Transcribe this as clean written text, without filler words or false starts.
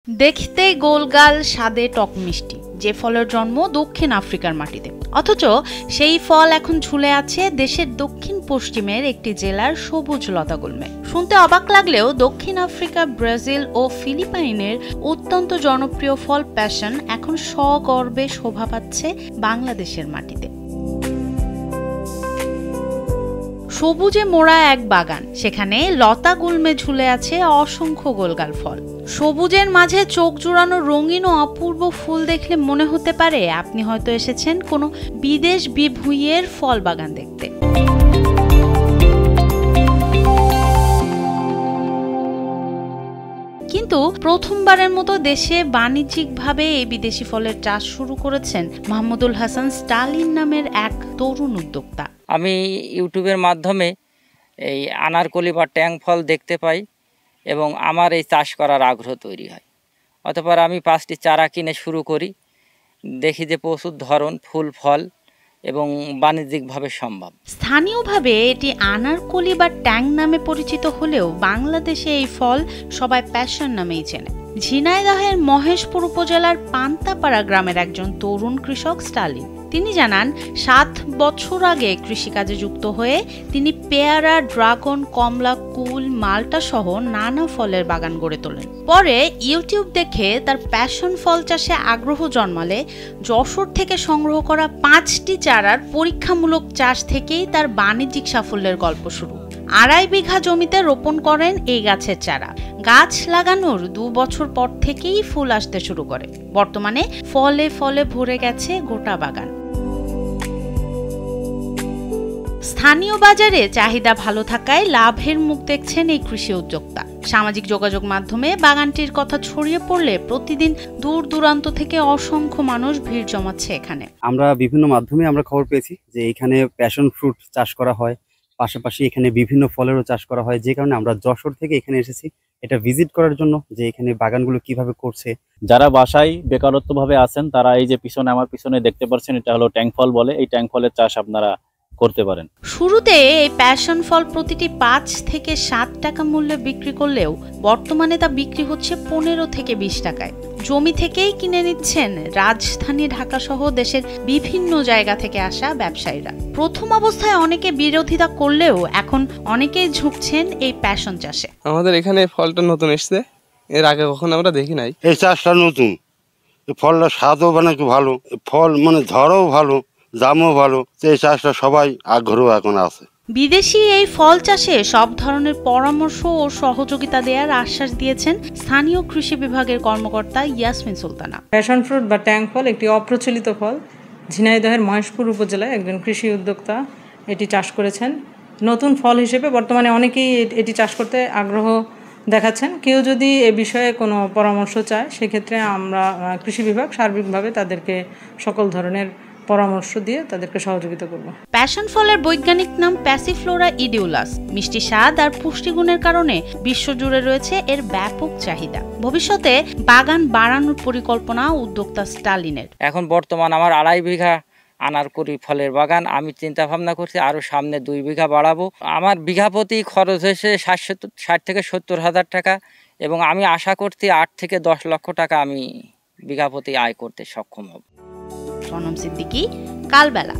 দেখতে গোলগাল, স্বাদে টক মিষ্টি, যে ফলের জন্ম দক্ষিণ আফ্রিকার মাটিতে, অথচ সেই ফল এখন ঝুলে আছে দেশের দক্ষিণ পশ্চিমের একটি জেলার সবুজ লতাগুল্মে। শুনতে অবাক লাগলেও দক্ষিণ আফ্রিকা, ব্রাজিল ও ফিলিপাইনের অত্যন্ত জনপ্রিয় ফল প্যাশন এখন সগর্বে শোভা পাচ্ছে বাংলাদেশের মাটিতে। সবুজে মোড়া এক বাগান, সেখানে লতা গুল্মে ঝুলে আছে অসংখ্য গোলগাল ফল। সবুজের মাঝে চোখ জুড়ানো রঙিন ও অপূর্ব ফুল দেখলে মনে হতে পারে আপনি হয়তো এসেছেন কোনো বিদেশ বিভূঁইয়ের ফল বাগান দেখতে। কিন্তু প্রথমবারের মতো দেশে বাণিজ্যিকভাবে এই বিদেশি ফলের চাষ শুরু করেছেন মাহমুদুল হাসান স্টালিন নামের এক তরুণ উদ্যোক্তা। আমি ইউটিউবের মাধ্যমে এই আনারকলি বা ট্যাং ফল দেখতে পাই এবং আমার এই চাষ করার আগ্রহ তৈরি হয়। অতঃপর আমি 5টি চারা কিনে শুরু করি, দেখি যে প্রচুর ধরন, ফুল, ফল এবং বাণিজ্যিকভাবে সম্ভব। স্থানীয়ভাবে এটি আনারকলি বা ট্যাং নামে পরিচিত হলেও বাংলাদেশে এই ফল সবাই প্যাশন নামেই চেনে। ঝিনাইদহের মহেশপুর উপজেলার পান্তাপাড়া গ্রামের একজন তরুণ কৃষক স্টালিন। তিনি জানান, 7 বছর আগে কৃষিকাজে যুক্ত হয়ে তিনি পেয়ারা, ড্রাগন, কমলা, কুল, মাল্টা সহ নানা ফলের বাগান গড়ে তোলেন। পরে ইউটিউব দেখে তার প্যাশন ফল চাষে আগ্রহ জন্মালে যশোর থেকে সংগ্রহ করা 5টি চারার পরীক্ষামূলক চাষ থেকেই তার বাণিজ্যিক সাফল্যের গল্প শুরু। 2.5 বিঘা জমিতে রোপণ করেন এই গাছের চারা। গাছ লাগানোর 2 বছর পর থেকেই ফুল আসতে শুরু করে। বর্তমানে ফলে ফলে ভরে গেছে গোটা বাগান। স্থানীয় বাজারে চাহিদা ভালো থাকায় লাভের মুখ দেখছেন এই কৃষি উদ্যোক্তা। সামাজিক যোগাযোগ মাধ্যমে বাগানটির কথা ছড়িয়ে পড়লে প্রতিদিন দূর দূরান্ত থেকে অসংখ্য মানুষ ভিড় জমাচ্ছে এখানে। আমরা বিভিন্ন মাধ্যমে খবর পেয়েছি যে এখানে প্যাশন ফ্রুট চাষ করা হয়, পাশাপাশি এখানে বিভিন্ন ফলেরও চাষ করা হয়, যে কারণে আমরা যশোর থেকে এখানে এসেছি এটা ভিজিট করার জন্য, যে এখানে বাগানগুলো কিভাবে করছে। যারা বাসায় বেকারত্বভাবে আছেন তারা এই যে আমার পিছনে দেখতে পাচ্ছেন, এটা হলো ট্যাং ফল বলে। এই ট্যাং ফলের চাষ আপনারা করতে পারেন। শুরুতে এই প্যাশন ফল প্রতিটি 5 থেকে 7 টাকা মূল্যে বিক্রি করলেও বর্তমানে তা বিক্রি হচ্ছে 15 থেকে 20 টাকায়। জমি থেকেই কিনে নিচ্ছেন রাজধানী ঢাকা সহ দেশের বিভিন্ন জায়গা থেকে আসা ব্যবসায়ীরা। প্রথম অবস্থায় অনেকে বিরোধিতা করলেও এখন অনেকেই ঝুঁকছেন এই প্যাশন চাষে। আমাদের এখানে ফলটা নতুন এসেছে, এর আগে কখনো আমরা দেখি নাই। এই চাষটা নতুন, ফলটা স্বাদও নাকি ভালো, ফল ধরও ভালো, দামও ভালো। এই চাষটা সবাই আগ্রহ এখন আছে। বিদেশি এই ফল চাষে সব ধরনের পরামর্শ ও সহযোগিতা দেওয়ার আশ্বাস দিয়েছেন স্থানীয় কৃষি বিভাগের কর্মকর্তা ইয়াসমিন সুলতানা। প্যাশন ফ্রুট বা ট্যাং ফল একটি অপ্রচলিত ফল। ঝিনাইদহের মহেশপুর উপজেলায় একজন কৃষি উদ্যোক্তা এটি চাষ করেছেন। নতুন ফল হিসেবে বর্তমানে অনেকেই এটি চাষ করতে আগ্রহ দেখাচ্ছেন। কেউ যদি এ বিষয়ে কোনো পরামর্শ চায়, সেক্ষেত্রে আমরা কৃষি বিভাগ সার্বিকভাবে তাদেরকে সকল ধরনের পরামর্শ দিয়ে তাদেরকে সহযোগিতা করব। প্যাশন ফলের বৈজ্ঞানিক নাম প্যাসিফ্লোরা ইডিউলাস। মিষ্টি স্বাদ আর পুষ্টিগুণের কারণে বিশ্বজুড়ে রয়েছে এর ব্যাপক চাহিদা। ভবিষ্যতে বাগান বাড়ানোর পরিকল্পনা উদ্যোক্তা স্টালিনের। এখন বর্তমান আমার 2.5 বিঘা আনারকলি ফলের বাগান। আমি চিন্তা ভাবনা করছি আরও সামনে 2 বিঘা বাড়াবো। আমার বিঘা প্রতি খরচ হয়েছে 60 থেকে 70 হাজার টাকা এবং আমি আশা করছি 8 থেকে 10 লক্ষ টাকা আমি বিঘা প্রতি আয় করতে সক্ষম হব। সনম সিদ্দিকী, কালবেলা।